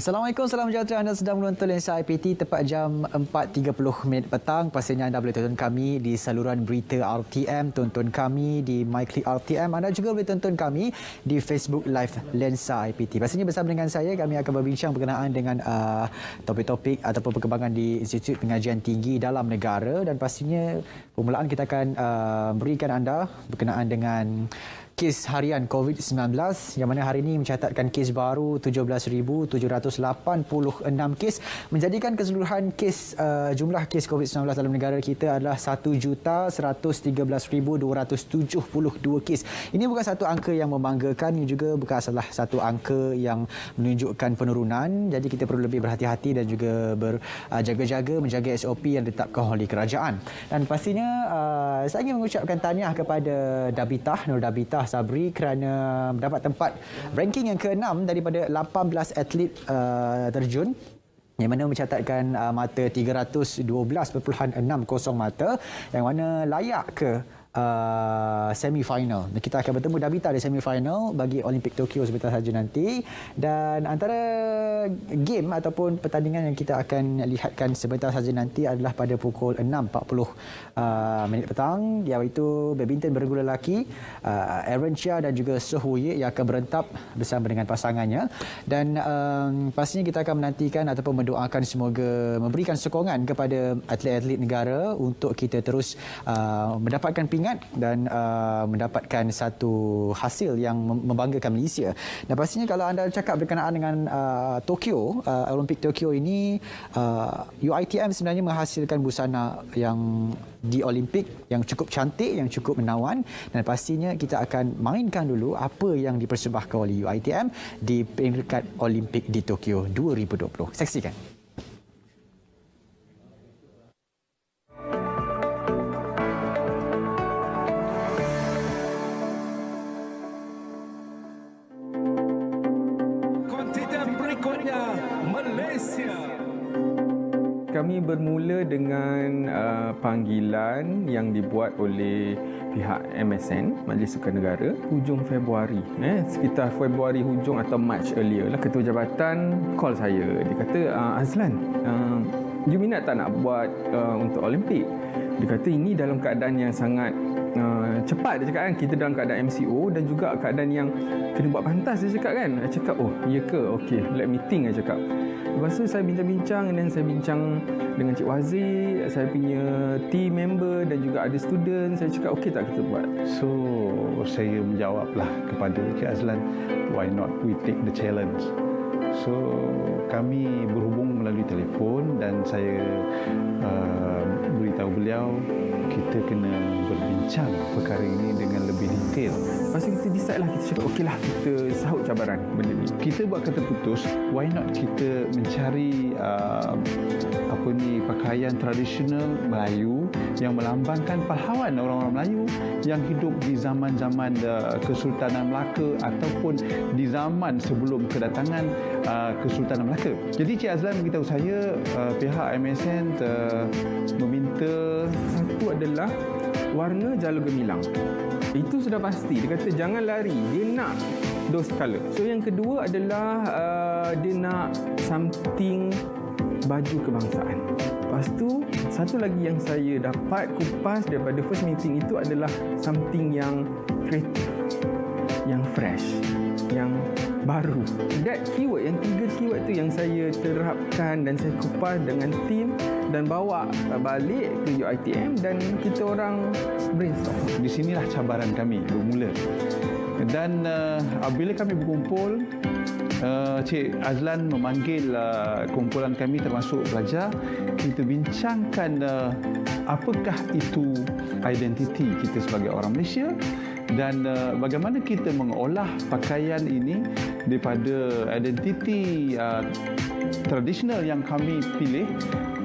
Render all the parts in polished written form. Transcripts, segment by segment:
Assalamualaikum, salam sejahtera. Anda sedang menonton Lensa IPT tepat jam 4.30 petang. Pastinya anda boleh tonton kami di saluran berita RTM, tonton kami di MyClick RTM. Anda juga boleh tonton kami di Facebook Live Lensa IPT. Pastinya bersama dengan saya, kami akan berbincang berkenaan dengan topik-topik ataupun perkembangan di Institut Pengajian Tinggi dalam negara, dan pastinya permulaan kita akan berikan anda berkenaan dengan kes harian COVID-19 yang mana hari ini mencatatkan kes baru 17,786 kes, menjadikan keseluruhan kes jumlah kes COVID-19 dalam negara kita adalah 1,113,272 kes. Ini bukan satu angka yang membanggakan, ini juga bukan salah satu angka yang menunjukkan penurunan. Jadi kita perlu lebih berhati-hati dan juga berjaga-jaga menjaga SOP yang ditetapkan oleh kerajaan. Dan pastinya saya ingin mengucapkan tahniah kepada Dabitah, Nur Dabitah Sabri, kerana mendapat tempat ranking yang ke-6 daripada 18 atlet terjun yang mana mencatatkan mata 312.60 mata yang mana layak ke semi-final. Kita akan bertemu Dabitah di semi-final bagi Olimpik Tokyo sebentar saja nanti, dan antara game ataupun pertandingan yang kita akan lihatkan sebentar saja nanti adalah pada pukul 6.40 petang, iaitu badminton bergula lelaki Aaron Chia dan juga Soh Woo Yik yang akan berentap bersama dengan pasangannya. Dan pastinya kita akan menantikan ataupun mendoakan semoga memberikan sokongan kepada atlet-atlet negara untuk kita terus mendapatkan dan mendapatkan satu hasil yang membanggakan Malaysia. Dan pastinya kalau anda cakap berkenaan dengan Tokyo, Olimpik Tokyo ini, UiTM sebenarnya menghasilkan busana yang di Olimpik yang cukup cantik, yang cukup menawan, dan pastinya kita akan mainkan dulu apa yang dipersembahkan oleh UiTM di peringkat Olimpik di Tokyo 2020. Saksikan. Kami bermula dengan panggilan yang dibuat oleh pihak MSN, Majlis Sukan Negara, hujung Februari. Sekitar Februari hujung atau March earlier lah. Ketua Jabatan call saya. Dia kata, Azlan, you minat tak nak buat untuk Olimpik? Dia kata ini dalam keadaan yang sangat cepat. Dia cakap kan, kita dalam keadaan MCO dan juga keadaan yang kena buat pantas. Dia cakap kan. Saya cakap, oh iya ke? Okey, let me think. Dia cakap. Lepas tu saya bincang-bincang dan saya bincang dengan Cik Wazir, saya punya team member dan juga ada student. Saya cakap okey tak kita buat. So saya menjawablah kepada Cik Azlan, why not we take the challenge. So kami berhubung melalui telefon dan saya beritahu beliau kita kena berbincang perkara ini dengan lebih detail. Lepas tu kita decide lah, kita cakap okeylah kita sahut cabaran benda ni. Kita buat kata putus, why not kita mencari pakaian tradisional Melayu yang melambangkan pahlawan orang-orang Melayu yang hidup di zaman-zaman Kesultanan Melaka ataupun di zaman sebelum kedatangan Kesultanan Melaka. Jadi Cik Azlan beritahu saya pihak MSN meminta, satu adalah warna jala gemilang. Itu sudah pasti. Dia kata jangan lari. Dia nak those colour. So yang kedua adalah dia nak something baju kebangsaan. Lepas tu satu lagi yang saya dapat kupas daripada first meeting itu adalah something yang kreatif, yang fresh, yang baru. That keyword, yang 3 keyword tu yang saya terapkan dan saya kupas dengan tim dan bawa balik ke UiTM dan kita orang brainstorm. Di sinilah cabaran kami bermula. Dan apabila kami berkumpul, Cik Azlan memanggil kumpulan kami termasuk pelajar. Kita bincangkan apakah itu identiti kita sebagai orang Malaysia dan bagaimana kita mengolah pakaian ini daripada identiti tradisional yang kami pilih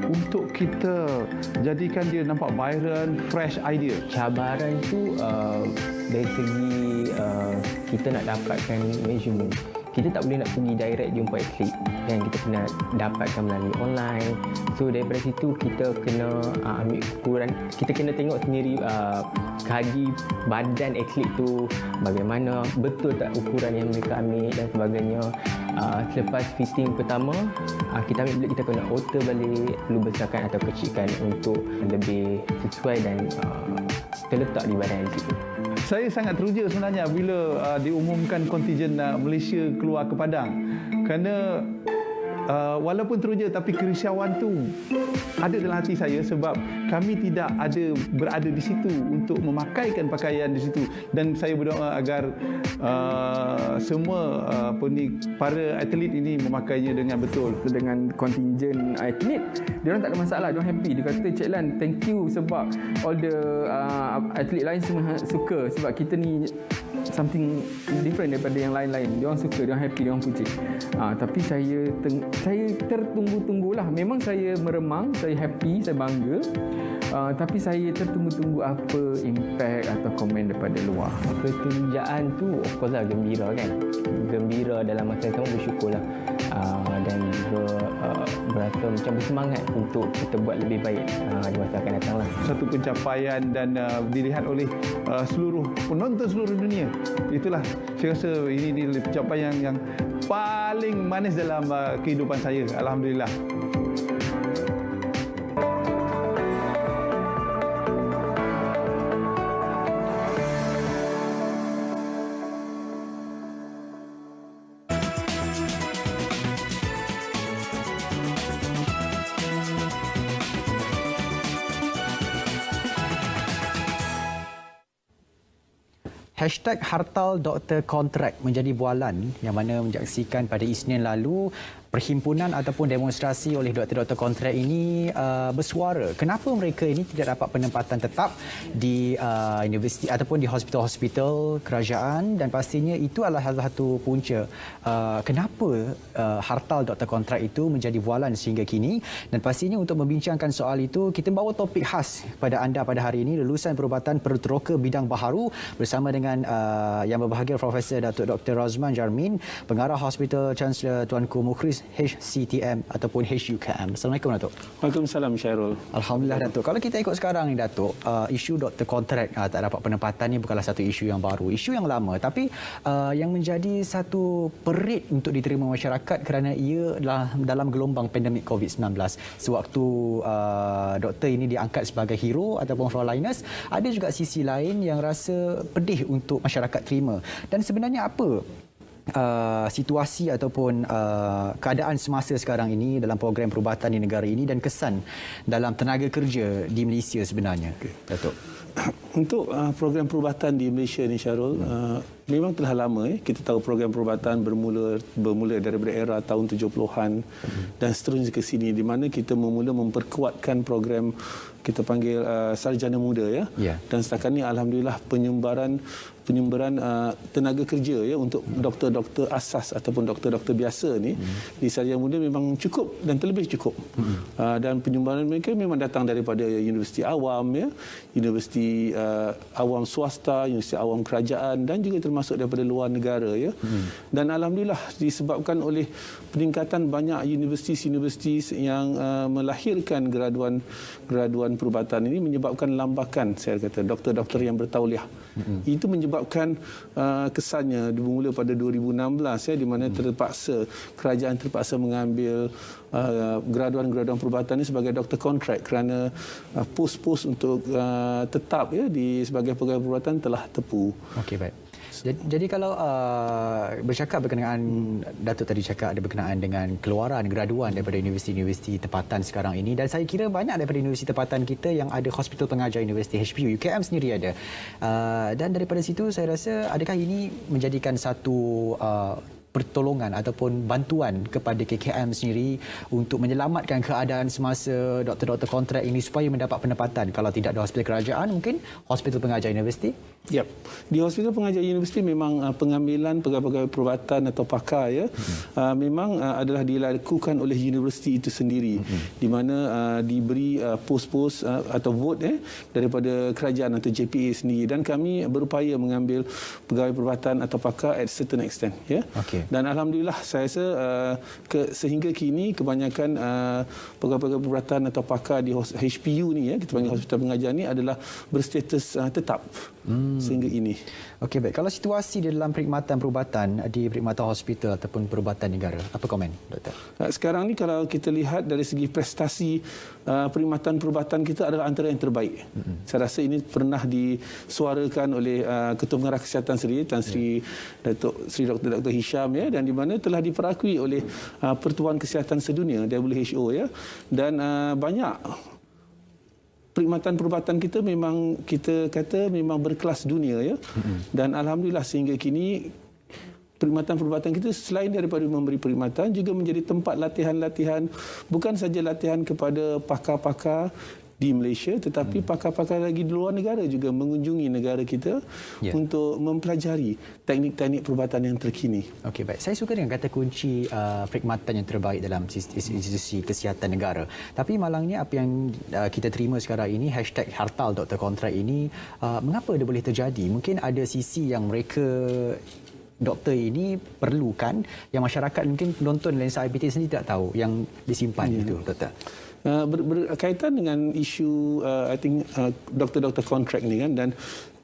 untuk kita jadikan dia nampak vibrant, fresh idea. Cabaran tu dari segi kita nak dapatkan measurement. Kita tak boleh nak pergi direct jumpa atlet. yang kita kena dapatkan melalui online. So daripada situ kita kena ambil ukuran, kita kena tengok sendiri kaki badan atlet tu bagaimana, betul tak ukuran yang mereka ambil dan sebagainya. Selepas fitting pertama, kita ambil bilik, kita kena alter balik, perlu besarkan atau kecilkan untuk lebih sesuai dan terletak di badan atlet tu. Saya sangat teruja sebenarnya bila diumumkan kontingen Malaysia keluar ke Padang. Kerana walaupun teruja tapi kerisauan tu ada dalam hati saya sebab kami tidak berada di situ untuk memakaikan pakaian di situ, dan saya berdoa agar semua para atlet ini memakainya dengan betul. Dengan kontingen atlet, dia orang tak ada masalah, dia orang happy. Dia kata, Cik Lan, thank you sebab all the atlet lain semua suka sebab kita ni something different daripada yang lain-lain. Dia orang suka, dia orang happy, dia orang puji. Tapi saya tertunggu-tunggulah. Memang saya meremang, saya happy, saya bangga. Tapi saya tertunggu-tunggu apa impact atau komen daripada luar. Ketunjaan tu of course lah gembira kan. Gembira dalam masa yang sama, bersyukurlah. Dan juga berasa macam bersemangat untuk kita buat lebih baik di masa akan datang lah. Satu pencapaian dan dilihat oleh seluruh penonton seluruh dunia. Itulah saya rasa ini pencapaian yang paling manis dalam kehidupan saya. Alhamdulillah. #Hartal Doktor Kontrak menjadi bualan yang mana menyaksikan pada Isnin lalu perhimpunan ataupun demonstrasi oleh doktor-doktor kontrak ini bersuara kenapa mereka ini tidak dapat penempatan tetap di universiti ataupun di hospital-hospital kerajaan, dan pastinya itu adalah salah satu punca kenapa hartal doktor kontrak itu menjadi bualan sehingga kini. Dan pastinya untuk membincangkan soal itu, kita bawa topik khas pada anda pada hari ini, lulusan perubatan perteroka bidang baharu bersama dengan yang berbahagia Profesor Datuk Dr. Razman Jarmin, Pengarah Hospital Chancellor Tuanku Mukhris HCTM ataupun HUKM. Assalamualaikum Datuk. Waalaikumsalam Syairul. Alhamdulillah Datuk. Kalau kita ikut sekarang ni Datuk, isu doktor kontrak tak dapat penempatan ni bukanlah satu isu yang baru, isu yang lama, tapi yang menjadi satu perit untuk diterima masyarakat kerana ia dalam gelombang pandemik COVID-19. Sewaktu doktor ini diangkat sebagai hero ataupun frontliners, ada juga sisi lain yang rasa pedih untuk masyarakat terima. Dan sebenarnya apa situasi ataupun keadaan semasa sekarang ini dalam program perubatan di negara ini dan kesan dalam tenaga kerja di Malaysia sebenarnya, Datuk? Untuk program perubatan di Malaysia ni Syarul, memang telah lama kita tahu program perubatan bermula daripada era tahun 70-an dan seterusnya ke sini, di mana kita memperkuatkan program kita panggil sarjana muda dan setakat ini alhamdulillah penyumbaran tenaga kerja untuk doktor-doktor asas ataupun doktor-doktor biasa ni di sarjana muda memang cukup dan terlebih cukup. Dan penyumbaran mereka memang datang daripada universiti awam, universiti awam swasta, universiti awam kerajaan dan juga termasuk daripada luar negara Dan alhamdulillah disebabkan oleh peningkatan banyak universiti-universiti yang melahirkan graduan perubatan ini, menyebabkan lambakan saya kata doktor-doktor yang bertauliah. Itu menyebabkan kesannya bermula pada 2016 di mana kerajaan terpaksa mengambil graduan-graduan perubatan ini sebagai doktor kontrak kerana pos-pos untuk tetap sebagai pegawai perubatan telah tepu. Okey, baik. Jadi kalau bercakap berkenaan, Datuk tadi cakap ada berkenaan dengan keluaran graduan daripada universiti-universiti tempatan sekarang ini, dan saya kira banyak daripada universiti tempatan kita yang ada hospital pengajar universiti HPU, UKM sendiri ada. Dan daripada situ saya rasa adakah ini menjadikan satu pertolongan ataupun bantuan kepada KKM sendiri untuk menyelamatkan keadaan semasa doktor-doktor kontrak ini supaya mendapat penempatan, kalau tidak di hospital kerajaan mungkin hospital pengajar universiti? Yep. Di hospital pengajar universiti memang pengambilan pegawai-pegawai perubatan atau pakar ya memang adalah dilakukan oleh universiti itu sendiri di mana diberi pos-pos atau vote daripada kerajaan atau JPA sendiri, dan kami berupaya mengambil pegawai perubatan atau pakar at certain extent ya. Okey. Dan alhamdulillah saya rasa sehingga kini kebanyakan pegawai-pegawai perubatan atau pakar di HPU ni ya, kita panggil hospital pengajar ni adalah berstatus tetap sehingga ini. Okey, baik. Kalau situasi di dalam perkhidmatan perubatan di perkhidmatan hospital ataupun perubatan negara, apa komen, Doktor? Sekarang ni kalau kita lihat dari segi prestasi perkhidmatan perubatan kita adalah antara yang terbaik. Saya rasa ini pernah disuarakan oleh Ketua Pengarah Kesihatan sendiri, Tan Sri Dr. Hisham ya, dan di mana telah diperakui oleh Pertuan Kesihatan Sedunia WHO ya, dan banyak perkhidmatan perubatan kita memang kita kata memang berkelas dunia ya. Dan alhamdulillah sehingga kini perkhidmatan perubatan kita selain daripada memberi perkhidmatan juga menjadi tempat latihan-latihan, bukan saja latihan kepada pakar-pakar di Malaysia tetapi pakar-pakar lagi di luar negara juga mengunjungi negara kita untuk mempelajari teknik-teknik perubatan yang terkini. Okey, baik. Saya suka dengan kata kunci perkhidmatan yang terbaik dalam institusi kesihatan negara. Tapi malangnya apa yang kita terima sekarang ini, #hartal Dr. Kontrak ini, mengapa dia boleh terjadi? Mungkin ada sisi yang mereka doktor ini perlukan yang masyarakat mungkin penonton Lensa IPT sendiri tidak tahu yang disimpan itu, Doktor. Berkaitan dengan isu I think doktor-doktor kontrak ni kan, dan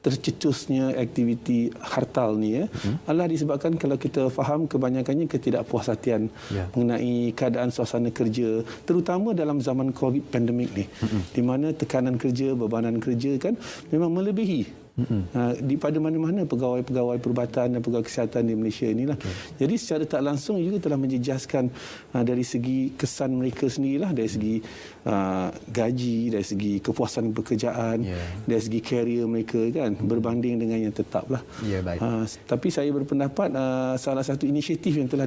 tercetusnya aktiviti hartal ni ya, adalah disebabkan kalau kita faham kebanyakannya ketidakpuashatian mengenai keadaan suasana kerja, terutama dalam zaman COVID pandemik ni, di mana tekanan kerja, bebanan kerja kan memang melebihi di pada mana-mana pegawai-pegawai perubatan dan pegawai kesihatan di Malaysia inilah. Jadi secara tak langsung juga telah menjejaskan dari segi kesan mereka sendirilah, dari segi gaji, dari segi kepuasan pekerjaan, dari segi karier mereka kan, berbanding dengan yang tetaplah. Tapi saya berpendapat salah satu inisiatif yang telah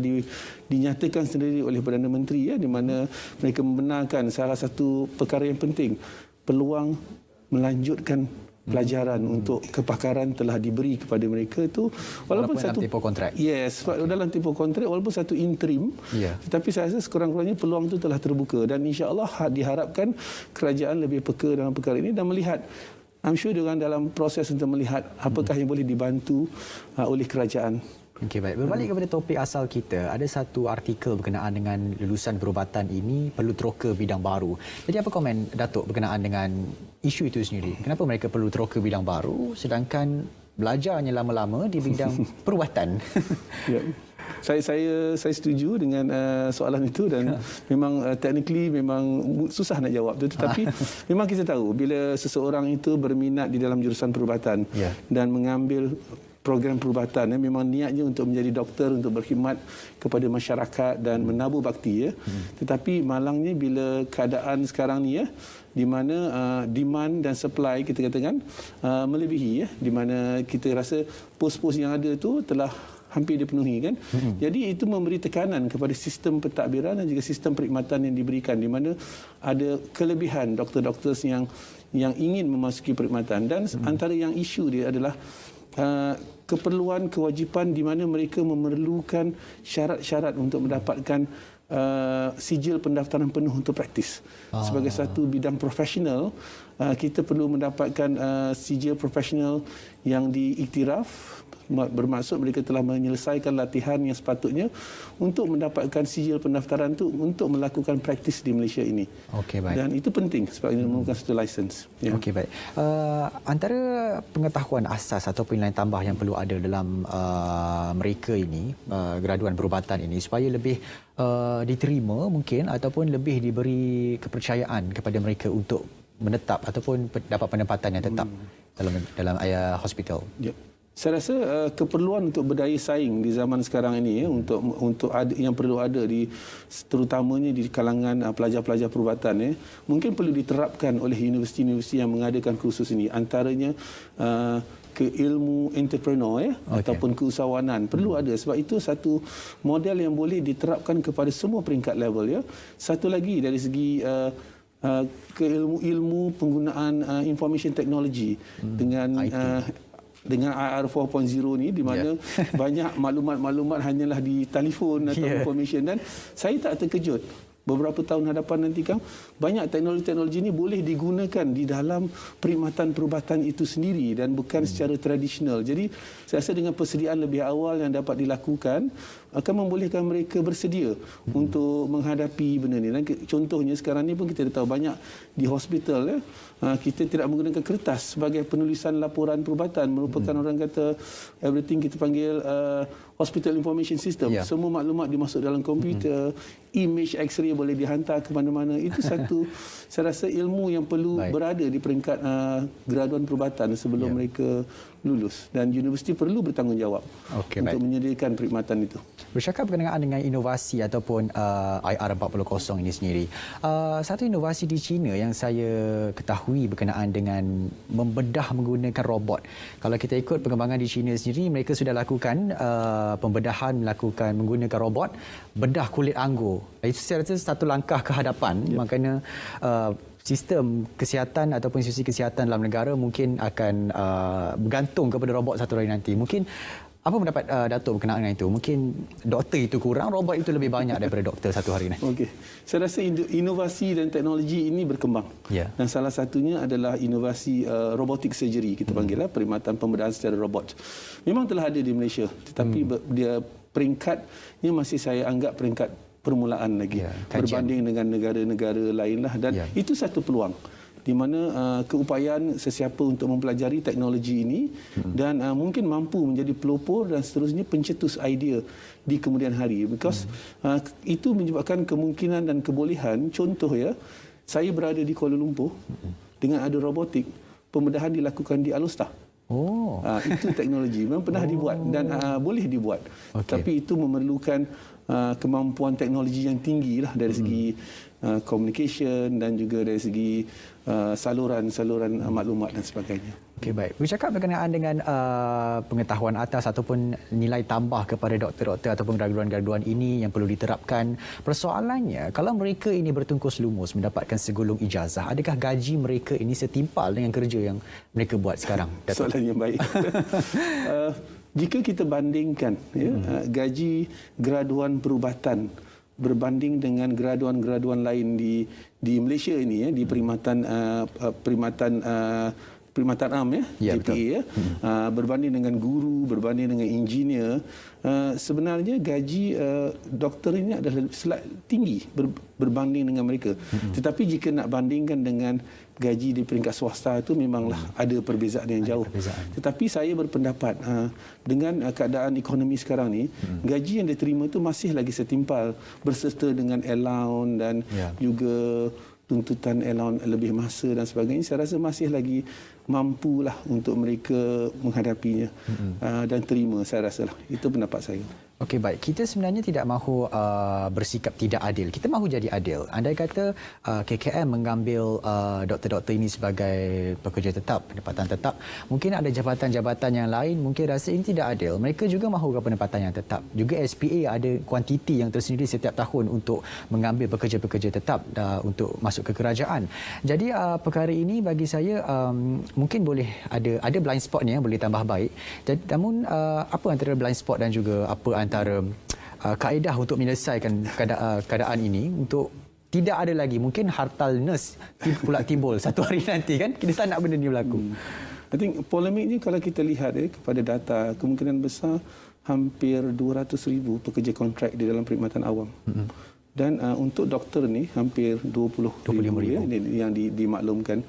dinyatakan sendiri oleh Perdana Menteri ya, di mana mereka membenarkan salah satu perkara yang penting, peluang melanjutkan pelajaran untuk kepakaran telah diberi kepada mereka itu walaupun satu tempoh kontrak. Dalam tempoh kontrak walaupun satu interim, tetapi saya rasa sekurang-kurangnya peluang itu telah terbuka, dan insya-Allah diharapkan kerajaan lebih peka dalam perkara ini dan melihat, I'm sure diorang dalam proses untuk melihat apakah yang boleh dibantu oleh kerajaan. Okey, baik. Berbalik kepada topik asal kita, ada satu artikel berkenaan dengan lulusan perubatan ini perlu teroka bidang baru. Jadi apa komen Datuk berkenaan dengan isu itu sendiri? Kenapa mereka perlu teroka bidang baru sedangkan belajarnya lama-lama di bidang perubatan? Saya setuju dengan soalan itu, dan memang technically memang susah nak jawab tu, tetapi memang kita tahu bila seseorang itu berminat di dalam jurusan perubatan dan mengambil program perubatan memang niatnya untuk menjadi doktor, untuk berkhidmat kepada masyarakat dan menabur bakti ya. Tetapi malangnya bila keadaan sekarang ni ya, di mana demand dan supply kita katakan melebihi ya, di mana kita rasa pos-pos yang ada tu telah hampir dipenuhi kan. Jadi itu memberi tekanan kepada sistem pentadbiran dan juga sistem perkhidmatan yang diberikan, di mana ada kelebihan doktor-doktor yang ingin memasuki perkhidmatan, dan antara yang isu dia adalah keperluan kewajipan di mana mereka memerlukan syarat-syarat untuk mendapatkan sijil pendaftaran penuh untuk praktis. Sebagai satu bidang profesional, kita perlu mendapatkan sijil profesional yang diiktiraf, bermaksud mereka telah menyelesaikan latihan yang sepatutnya untuk mendapatkan sijil pendaftaran itu untuk melakukan praktis di Malaysia ini. Okey, baik. Dan itu penting sebab ia memerlukan satu license. Okey, baik. Antara pengetahuan asas ataupun nilai tambah yang perlu ada dalam mereka ini, graduan perubatan ini, supaya lebih diterima mungkin ataupun lebih diberi kepercayaan kepada mereka untuk menetap ataupun dapat penempatan yang tetap dalam hospital. Saya rasa keperluan untuk berdaya saing di zaman sekarang ini ya, untuk yang perlu ada terutamanya di kalangan pelajar-pelajar perubatan ya, mungkin perlu diterapkan oleh universiti-universiti yang mengadakan kursus ini, antaranya keilmu entrepreneur ya, ataupun keusahawanan perlu ada, sebab itu satu model yang boleh diterapkan kepada semua peringkat level ya. Satu lagi dari segi keilmu penggunaan information technology dengan dengan IR 4.0 ni, di mana banyak maklumat-maklumat hanyalah di telefon atau information, dan saya tak terkejut beberapa tahun hadapan nanti, Kang, banyak teknologi-teknologi ini boleh digunakan di dalam perkhidmatan perubatan itu sendiri dan bukan secara tradisional. Jadi saya rasa dengan persediaan lebih awal yang dapat dilakukan akan membolehkan mereka bersedia untuk menghadapi benda ni. Dan contohnya sekarang ni pun kita dah tahu banyak di hospital kita tidak menggunakan kertas sebagai penulisan laporan perubatan, merupakan orang kata everything kita panggil hospital information system. Semua maklumat dimasuk dalam komputer, image X-ray boleh dihantar ke mana-mana. Itu satu saya rasa ilmu yang perlu berada di peringkat graduan perubatan sebelum mereka lulus, dan universiti perlu bertanggungjawab untuk menyediakan perkhidmatan itu. Bercakap berkenaan dengan inovasi ataupun IR 4.0 ini sendiri. Satu inovasi di China yang saya ketahui berkenaan dengan membedah menggunakan robot. Kalau kita ikut perkembangan di China sendiri, mereka sudah lakukan pembedahan menggunakan robot, bedah kulit anggur. Itu saya rasa satu langkah ke hadapan. Makanya sistem kesihatan ataupun institusi kesihatan dalam negara mungkin akan bergantung kepada robot satu hari nanti. Mungkin apa pendapat Datuk berkenaan dengan itu? Mungkin doktor itu kurang, robot itu lebih banyak daripada doktor satu hari nanti. Okey. Saya rasa inovasi dan teknologi ini berkembang. Dan salah satunya adalah inovasi robotic surgery, kita panggillah perkhidmatan pembedahan secara robot. Memang telah ada di Malaysia, tetapi dia peringkatnya masih saya anggap peringkat permulaan lagi, berbanding dengan negara-negara lainlah, dan itu satu peluang di mana keupayaan sesiapa untuk mempelajari teknologi ini dan mungkin mampu menjadi pelopor dan seterusnya pencetus idea di kemudian hari, because itu menyebabkan kemungkinan dan kebolehan. Contoh saya berada di Kuala Lumpur, dengan ada robotik, pembedahan dilakukan di Alostar. Itu teknologi memang pernah dibuat dan boleh dibuat, tapi itu memerlukan kemampuan teknologi yang tinggi lah dari segi communication dan juga dari segi saluran maklumat dan sebagainya. Okey, baik. Bercakap berkenaan dengan pengetahuan atas ataupun nilai tambah kepada doktor-doktor ataupun graduan-graduan ini yang perlu diterapkan. Persoalannya, kalau mereka ini bertungkus lumus mendapatkan segulung ijazah, adakah gaji mereka ini setimpal dengan kerja yang mereka buat sekarang? Soalan yang baik. Jika kita bandingkan gaji graduan perubatan berbanding dengan graduan-graduan lain di Malaysia ini, di perkhidmatan am JPA, berbanding dengan guru, berbanding dengan engineer, sebenarnya gaji doktor ini adalah tinggi berbanding dengan mereka. Tetapi jika nak bandingkan dengan gaji di peringkat swasta itu memanglah ada perbezaan yang jauh. Tetapi saya berpendapat dengan keadaan ekonomi sekarang ni, gaji yang diterima itu masih lagi setimpal berserta dengan allowance dan juga tuntutan allowance lebih masa dan sebagainya. Saya rasa masih lagi mampulah untuk mereka menghadapinya dan terima, saya rasalah. Itu pendapat saya. Okey, baik. Kita sebenarnya tidak mahu bersikap tidak adil. Kita mahu jadi adil. Andai kata KKM mengambil doktor-doktor ini sebagai pekerja tetap, pendapatan tetap, mungkin ada jabatan-jabatan yang lain mungkin rasa ini tidak adil. Mereka juga mahu pendapatan yang tetap. Juga SPA ada kuantiti yang tersendiri setiap tahun untuk mengambil pekerja-pekerja tetap untuk masuk ke kerajaan. Jadi perkara ini bagi saya mungkin boleh ada blind spotnya, boleh tambah baik. Jadi, namun apa antara blind spot dan juga apa antara kaedah untuk menyelesaikan keadaan ini untuk tidak ada lagi mungkin hartalness pula timbul satu hari nanti, kan? Kita tak nak benda ni berlaku. I think polemiknya kalau kita lihat kepada data, kemungkinan besar hampir 200,000 pekerja kontrak di dalam perkhidmatan awam. Dan untuk doktor ni hampir 25,000 yang dimaklumkan.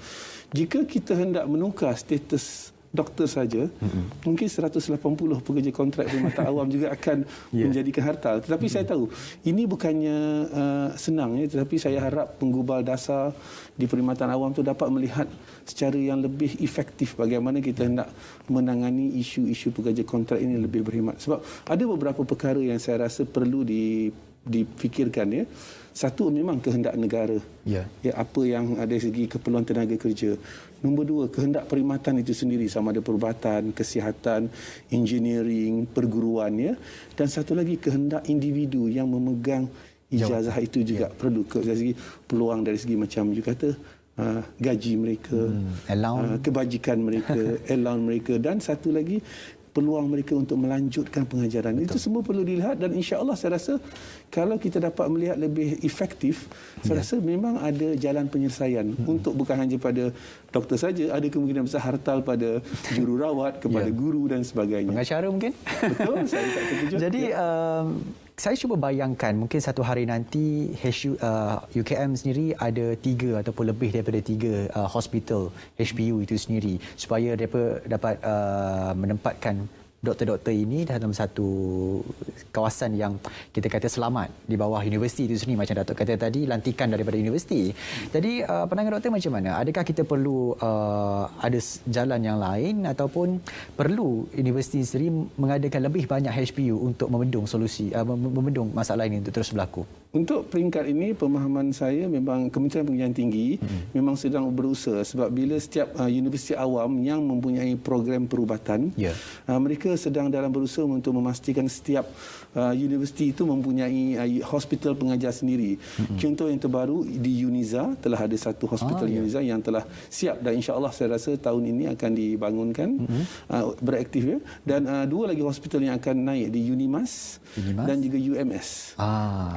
Jika kita hendak menukar status doktor saja, mungkin 180 pekerja kontrak perkhidmatan awam juga akan menjadikan hartal. Tetapi saya tahu ini bukannya senang, tetapi saya harap penggubal dasar di perkhidmatan awam itu dapat melihat secara yang lebih efektif bagaimana kita hendak menangani isu-isu pekerja kontrak ini lebih berkhidmat. Sebab ada beberapa perkara yang saya rasa perlu dipikirkan. Satu, memang kehendak negara. Apa yang ada segi keperluan tenaga kerja. Nombor dua, kehendak perkhidmatan itu sendiri, sama ada perubatan, kesihatan, engineering, perguruan. Dan satu lagi, kehendak individu yang memegang ijazah itu juga perlu. Dari segi peluang, dari segi macam you kata, gaji mereka, allowance, kebajikan mereka, allowance mereka, dan satu lagi peluang mereka untuk melanjutkan pengajaran. Betul. Itu semua perlu dilihat, dan insya-Allah saya rasa kalau kita dapat melihat lebih efektif, saya rasa memang ada jalan penyelesaian untuk bukan hanya pada doktor saja, ada kemungkinan besar hartal pada jururawat, kepada guru dan sebagainya. Pengacara mungkin. Betul, saya tak terkejut. Jadi saya cuba bayangkan mungkin satu hari nanti UKM sendiri ada 3 ataupun lebih daripada 3 hospital HPU itu sendiri, supaya mereka dapat menempatkan doktor-doktor ini dalam satu kawasan yang kita kata selamat di bawah universiti itu sendiri, macam Datuk kata tadi, lantikan daripada universiti. Jadi pandangan doktor macam mana? Adakah kita perlu ada jalan yang lain, ataupun perlu universiti sendiri mengadakan lebih banyak HPU untuk membendung solusi membendung masalah ini untuk terus berlaku? Untuk peringkat ini, pemahaman saya memang Kementerian Pendidikan Tinggi memang sedang berusaha, sebab bila setiap universiti awam yang mempunyai program perubatan, mereka sedang dalam berusaha untuk memastikan setiap universiti itu mempunyai hospital pengajar sendiri. Contoh yang terbaru di Uniza, telah ada satu hospital Uniza yang telah siap, dan insya-Allah saya rasa tahun ini akan dibangunkan, beraktif ya. Dan 2 lagi hospital yang akan naik di Unimas dan juga UMS.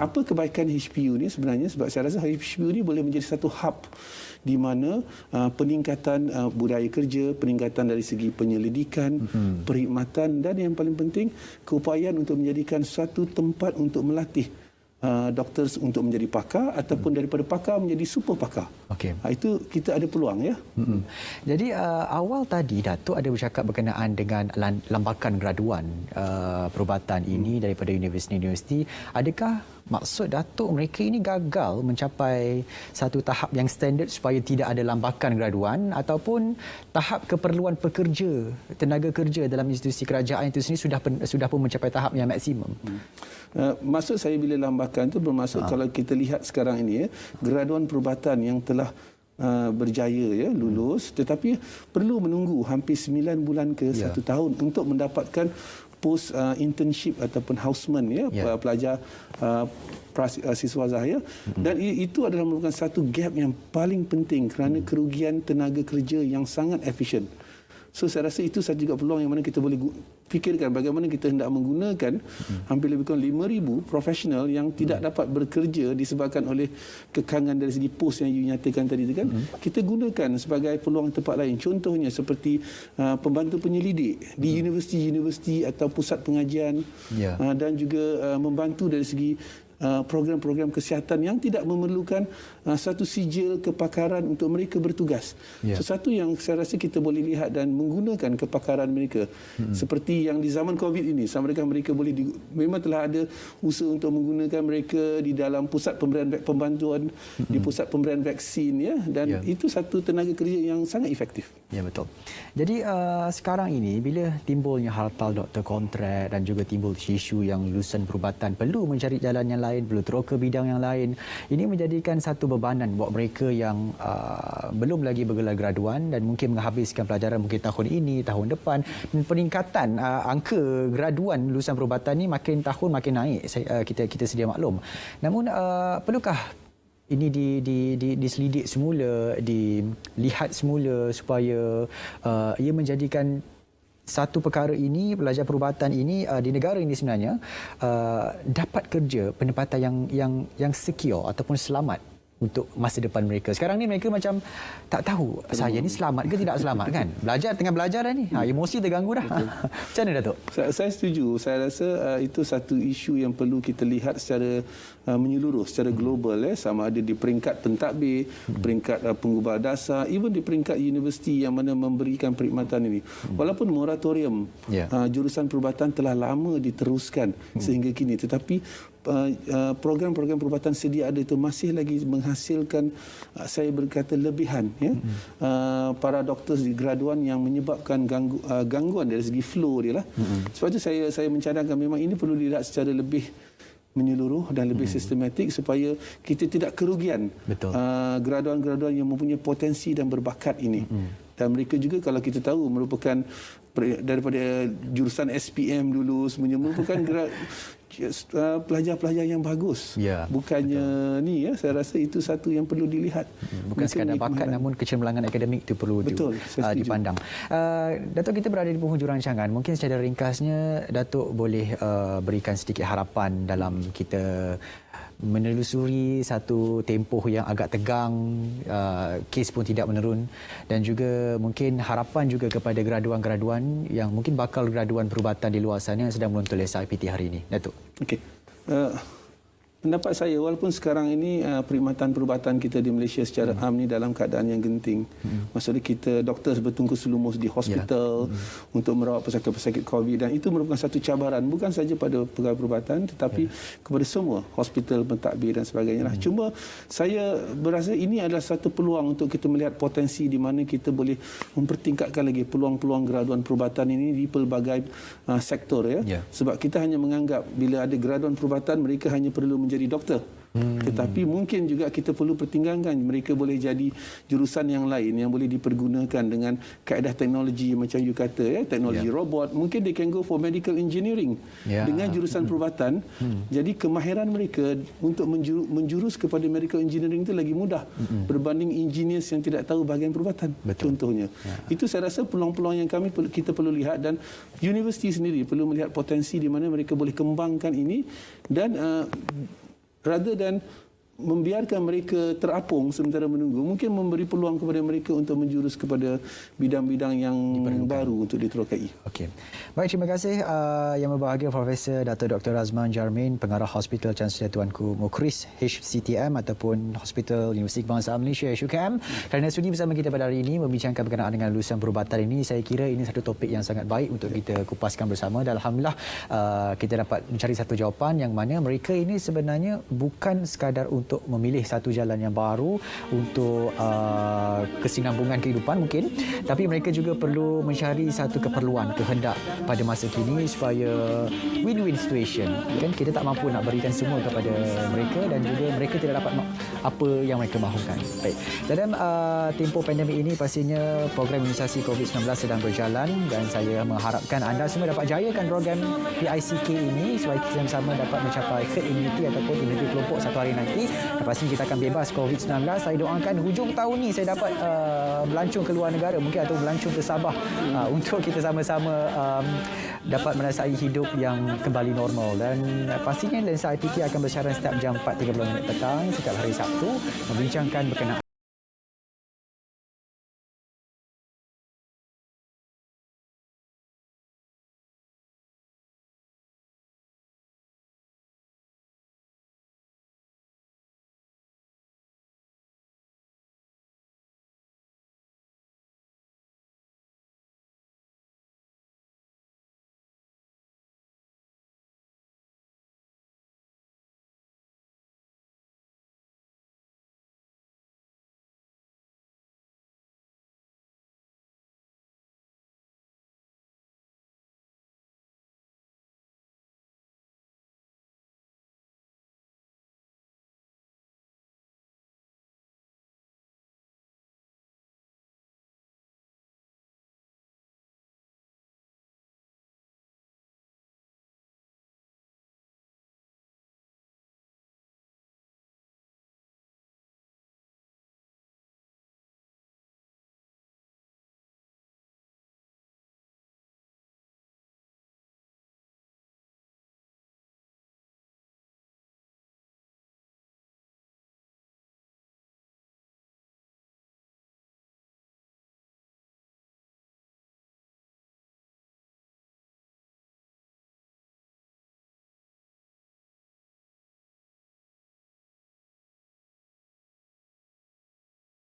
Apa kebaikan HPU ni sebenarnya? Sebab saya rasa HPU ni boleh menjadi satu hub di mana peningkatan budaya kerja, peningkatan dari segi penyelidikan, perkhidmatan, dan yang paling penting keupayaan untuk menjadikan suatu tempat untuk melatih doktor untuk menjadi pakar, ataupun daripada pakar menjadi super pakar. Itu kita ada peluang ya. Jadi awal tadi Datuk ada bercakap berkenaan dengan lambakan graduan perubatan ini daripada universiti-universiti. Adakah maksud Datuk mereka ini gagal mencapai satu tahap yang standard supaya tidak ada lambakan graduan, ataupun tahap keperluan pekerja, tenaga kerja dalam institusi kerajaan itu sendiri sudah pun mencapai tahap yang maksimum? Maksud saya bila lambakan itu bermaksud kalau kita lihat sekarang ini ya, graduan perubatan yang telah berjaya ya lulus, tetapi perlu menunggu hampir 9 bulan ke 1 tahun untuk mendapatkan post internship ataupun houseman ya, pelajar siswa zahir, dan itu adalah merupakan satu gap yang paling penting kerana kerugian tenaga kerja yang sangat efisien. So saya rasa itu satu juga peluang yang mana kita boleh fikirkan bagaimana kita hendak menggunakan hampir lebih kurang 5,000 profesional yang tidak dapat bekerja disebabkan oleh kekangan dari segi pos yang you nyatakan tadi itu kan. Kita gunakan sebagai peluang tempat lain. Contohnya seperti pembantu penyelidik di universiti-universiti atau pusat pengajian, dan juga membantu dari segi program-program kesihatan yang tidak memerlukan satu sijil kepakaran untuk mereka bertugas. Sesuatu yang saya rasa kita boleh lihat dan menggunakan kepakaran mereka. Seperti yang di zaman COVID ini, mereka boleh memang telah ada usaha untuk menggunakan mereka di dalam pusat pemberian pembantuan, di pusat pemberian vaksin ya, dan itu satu tenaga kerja yang sangat efektif. Ya, betul. Jadi sekarang ini bila timbulnya hartal doktor kontrak dan juga timbul isu yang lulusan perubatan perlu mencari jalan yang lain, perlu terus ke bidang yang lain, ini menjadikan satu bebanan buat mereka yang belum lagi bergelar graduan dan mungkin menghabiskan pelajaran mungkin tahun ini, tahun depan, dan peningkatan angka graduan lulusan perubatan ni makin tahun makin naik, kita sedia maklum. Namun perlukah ini diselidik semula, dilihat semula supaya ia menjadikan satu perkara ini, pelajar perubatan ini di negara ini sebenarnya dapat kerja penempatan yang secure ataupun selamat untuk masa depan mereka. Sekarang ni mereka macam tak tahu saya ni selamat ke tidak selamat kan. Tengah belajar dah ni. Emosi terganggu dah. Macam mana Datuk? Saya setuju. Saya rasa itu satu isu yang perlu kita lihat secara menyeluruh, secara global sama ada di peringkat pentadbir, peringkat penggubal dasar, even di peringkat universiti yang mana memberikan perkhidmatan ini. Walaupun moratorium jurusan perubatan telah lama diteruskan sehingga kini, tetapi program-program perubatan sedia ada itu masih lagi menghasilkan, saya berkata, lebihan ya, para doktor graduan yang menyebabkan gangguan dari segi flow dia lah. Sebab itu saya mencadangkan memang ini perlu dilihat secara lebih menyeluruh dan lebih sistematik supaya kita tidak kerugian graduan-graduan yang mempunyai potensi dan berbakat ini. Dan mereka juga kalau kita tahu merupakan daripada jurusan SPM dulu semuanya merupakan pelajar-pelajar yang bagus. Ya, bukannya betul. Ni ya, saya rasa itu satu yang perlu dilihat. Bukan sekadar bakat namun kecemerlangan akademik itu perlu dipandang. Datuk, kita berada di penghujung rancangan. Mungkin secara ringkasnya Datuk boleh berikan sedikit harapan dalam kita menelusuri satu tempoh yang agak tegang, kes pun tidak menurun, dan juga mungkin harapan juga kepada graduan-graduan yang mungkin bakal graduan perubatan di luar sana yang sedang menuntut SIPT hari ini. Datuk. Okey. Pendapat saya, walaupun sekarang ini perkhidmatan perubatan kita di Malaysia secara am ni dalam keadaan yang genting. Maksudnya kita doktor bertungkus lumus di hospital untuk merawat pesakit-pesakit COVID, dan itu merupakan satu cabaran bukan saja pada pegawai perubatan tetapi kepada semua hospital, pentadbir dan sebagainya. Cuma saya berasa ini adalah satu peluang untuk kita melihat potensi di mana kita boleh mempertingkatkan lagi peluang-peluang graduan perubatan ini di pelbagai sektor ya. Sebab kita hanya menganggap bila ada graduan perubatan mereka hanya perlu menjadi doktor. Tetapi mungkin juga kita perlu pertimbangkan mereka boleh jadi jurusan yang lain yang boleh dipergunakan dengan kaedah teknologi macam you kata ya, teknologi robot. Mungkin they can go for medical engineering dengan jurusan perubatan. Jadi kemahiran mereka untuk menjurus kepada medical engineering itu lagi mudah berbanding engineers yang tidak tahu bahagian perubatan. Contohnya. Itu saya rasa peluang-peluang yang kita perlu lihat, dan universiti sendiri perlu melihat potensi di mana mereka boleh kembangkan ini, dan rather than membiarkan mereka terapung sementara menunggu, mungkin memberi peluang kepada mereka untuk menjurus kepada bidang-bidang yang baru untuk diterokai. Okey. Baik, terima kasih yang berbahagia Profesor Dato' Dr. Razman Jarmin, Pengarah Hospital Chancellor Tuanku Mukhris HCTM ataupun Hospital Universiti Kebangsaan Malaysia HUKM, kerana sudi bersama kita pada hari ini membincangkan berkenaan dengan lulusan perubatan ini. Saya kira ini satu topik yang sangat baik untuk kita kupaskan bersama, dan alhamdulillah kita dapat mencari satu jawapan yang mana mereka ini sebenarnya bukan sekadar untuk memilih satu jalan yang baru untuk kesinambungan kehidupan mungkin, tapi mereka juga perlu mencari satu keperluan, kehendak pada masa kini supaya win-win situation. Kan kita tak mampu nak berikan semua kepada mereka, dan juga mereka tidak dapat apa yang mereka mahukan. Baik. Dalam tempoh pandemik ini pastinya program imunisasi COVID-19 sedang berjalan, dan saya mengharapkan anda semua dapat jayakan program PICK ini supaya kita sama dapat mencapai herd immunity ataupun immunity kelompok satu hari nanti. Dan pastinya kita akan bebas COVID-19. Saya doakan hujung tahun ni saya dapat melancong ke luar negara mungkin, atau melancong ke Sabah untuk kita sama-sama dapat merasai hidup yang kembali normal. Dan pastinya Lensa IPK akan bersiaran setiap jam 4.30 petang setiap hari Sabtu membincangkan berkenaan